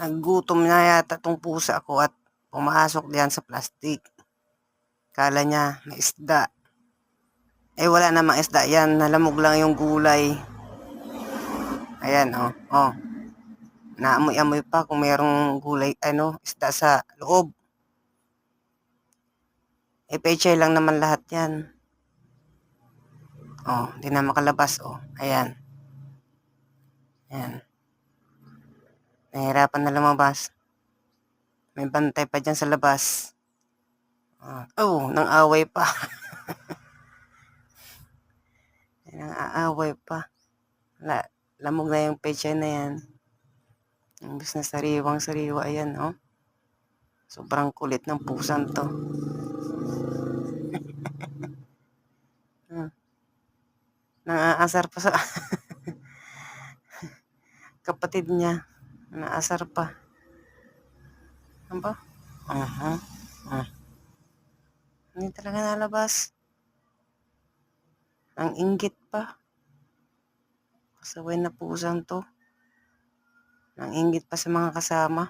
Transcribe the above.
Naggutom na yata tong pusa ko at pumasok diyan sa plastic. Kala niya may isda. Eh wala namang isda yan, nalamog lang yung gulay. Ayan, oh, oh. Naamoy-amoy pa kung mayroong gulay, isda sa loob. Eh pechay lang naman lahat yan. Oh, di na makalabas, oh. Ayan. Ayan. Nahihirapan na lumabas. May bantay pa dyan sa labas. Oh, nang away pa. Nang aaway pa. Lamog na yung pechay na yan. Imbis na sariwang-sariwa, ayan, oh. Sobrang kulit ng pusang to. Naaasar pa sa kapatid niya. Naasar pa. Ano ba? Hindi talaga nalabas. Ang inggit pa. Kasaway na pusang to. Ang inggit pa sa mga kasama.